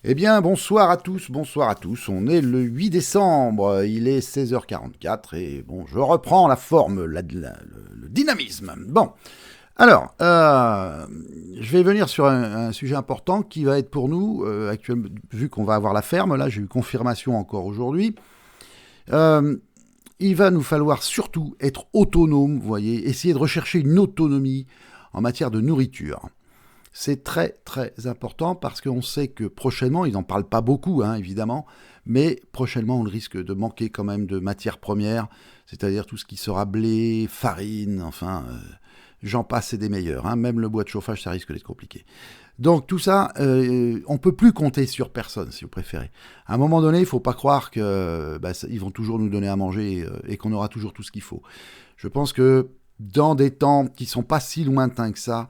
Eh bien, bonsoir à tous, bonsoir à tous. On est le 8 décembre, il est 16h44 et bon, je reprends la forme, le dynamisme. Bon, alors, je vais venir sur un sujet important qui va être pour nous, actuellement, vu qu'on va avoir la ferme, là j'ai eu confirmation encore aujourd'hui. Euh, il va nous falloir surtout être autonome, vous voyez, essayer de rechercher une autonomie en matière de nourriture. C'est très très important parce qu'on sait que prochainement, ils n'en parlent pas beaucoup évidemment, mais prochainement on risque de manquer quand même de matières premières, c'est-à-dire tout ce qui sera blé, farine, enfin j'en passe et des meilleurs. Même le bois de chauffage ça risque d'être compliqué. Donc tout ça, on ne peut plus compter sur personne si vous préférez. À un moment donné, il ne faut pas croire qu'ils vont toujours nous donner à manger et qu'on aura toujours tout ce qu'il faut. Je pense que dans des temps qui ne sont pas si lointains que ça,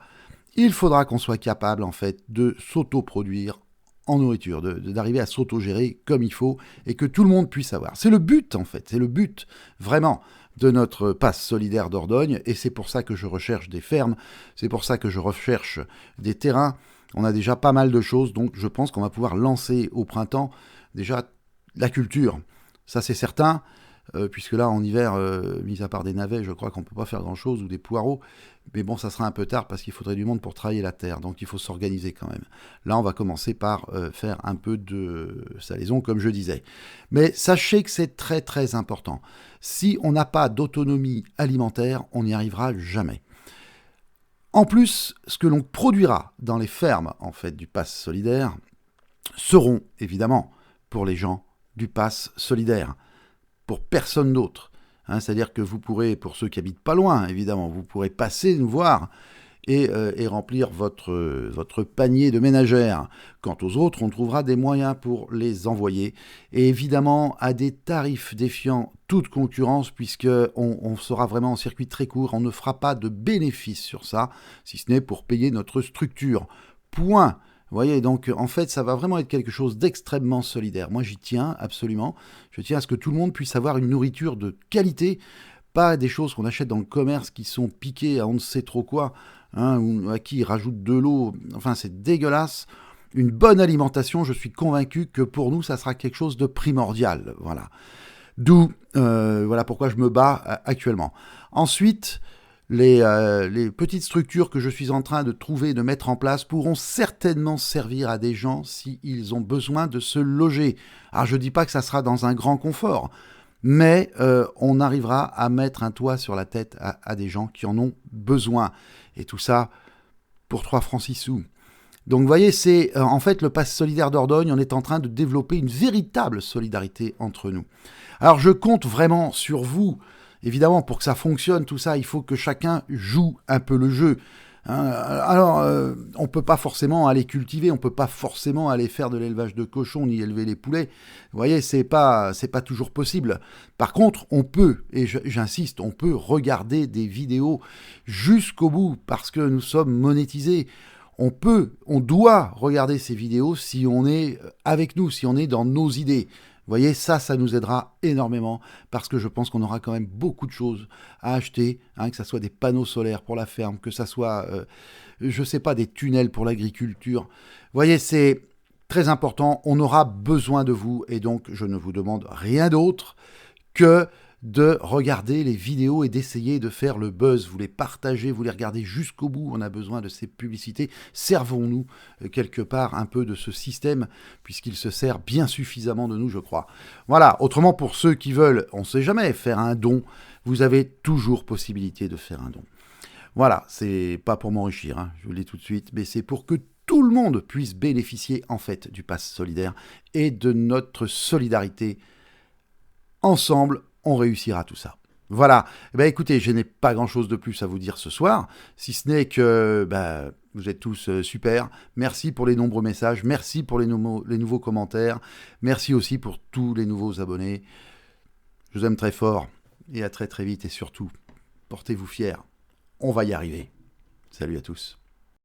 il faudra qu'on soit capable, en fait, de s'autoproduire en nourriture, d'arriver à s'autogérer comme il faut et que tout le monde puisse avoir. C'est le but, en fait, c'est le but, vraiment, de notre passe solidaire Dordogne et c'est pour ça que je recherche des fermes, c'est pour ça que je recherche des terrains. On a déjà pas mal de choses, donc je pense qu'on va pouvoir lancer au printemps déjà la culture. Ça, c'est certain. Puisque là, en hiver, mis à part des navets, je crois qu'on ne peut pas faire grand-chose, ou des poireaux. Mais bon, ça sera un peu tard parce qu'il faudrait du monde pour travailler la terre. Donc il faut s'organiser quand même. Là, on va commencer par faire un peu de salaison, comme je disais. Mais sachez que c'est très très important. Si on n'a pas d'autonomie alimentaire, on n'y arrivera jamais. En plus, ce que l'on produira dans les fermes, en fait, du pass solidaire, seront évidemment pour les gens du pass solidaire, pour personne d'autre. C'est-à-dire que vous pourrez, pour ceux qui habitent pas loin, évidemment, vous pourrez passer nous voir et remplir votre panier de ménagères. Quant aux autres, on trouvera des moyens pour les envoyer. Et évidemment, à des tarifs défiant toute concurrence, puisqu'on sera vraiment en circuit très court, on ne fera pas de bénéfice sur ça, si ce n'est pour payer notre structure. Point. Vous voyez, donc en fait, ça va vraiment être quelque chose d'extrêmement solidaire. Moi, j'y tiens absolument. Je tiens à ce que tout le monde puisse avoir une nourriture de qualité, pas des choses qu'on achète dans le commerce qui sont piquées à on ne sait trop quoi, ou à qui ils rajoutent de l'eau. Enfin, c'est dégueulasse. Une bonne alimentation, je suis convaincu que pour nous, ça sera quelque chose de primordial. Voilà. D'où, voilà pourquoi je me bats actuellement. Ensuite, les petites structures que je suis en train de trouver, de mettre en place, pourront certainement servir à des gens s'ils ont besoin de se loger. Alors je ne dis pas que ça sera dans un grand confort, mais on arrivera à mettre un toit sur la tête à des gens qui en ont besoin. Et tout ça pour 3 francs 6 sous. Donc vous voyez, c'est en fait le Pass solidaire Dordogne, on est en train de développer une véritable solidarité entre nous. Alors je compte vraiment sur vous. Évidemment, pour que ça fonctionne, tout ça, il faut que chacun joue un peu le jeu. Alors, on ne peut pas forcément aller cultiver, on ne peut pas forcément aller faire de l'élevage de cochons ni élever les poulets. Vous voyez, c'est pas toujours possible. Par contre, on peut, et j'insiste, on peut regarder des vidéos jusqu'au bout parce que nous sommes monétisés. On doit regarder ces vidéos si on est avec nous, si on est dans nos idées. Vous voyez, ça nous aidera énormément parce que je pense qu'on aura quand même beaucoup de choses à acheter, que ce soit des panneaux solaires pour la ferme, que ce soit, je ne sais pas, des tunnels pour l'agriculture. Vous voyez, c'est très important, on aura besoin de vous et donc je ne vous demande rien d'autre que de regarder les vidéos et d'essayer de faire le buzz. Vous les partagez, vous les regardez jusqu'au bout. On a besoin de ces publicités. Servons-nous quelque part un peu de ce système, puisqu'il se sert bien suffisamment de nous, je crois. Voilà, autrement pour ceux qui veulent, on ne sait jamais, faire un don, vous avez toujours possibilité de faire un don. Voilà, c'est pas pour m'enrichir, je vous le dis tout de suite, mais c'est pour que tout le monde puisse bénéficier en fait du pass solidaire et de notre solidarité. Ensemble, on réussira tout ça. Voilà. Écoutez, je n'ai pas grand-chose de plus à vous dire ce soir, si ce n'est que vous êtes tous super. Merci pour les nombreux messages, merci pour les nouveaux commentaires, merci aussi pour tous les nouveaux abonnés. Je vous aime très fort et à très très vite et surtout, portez-vous fiers. On va y arriver. Salut à tous.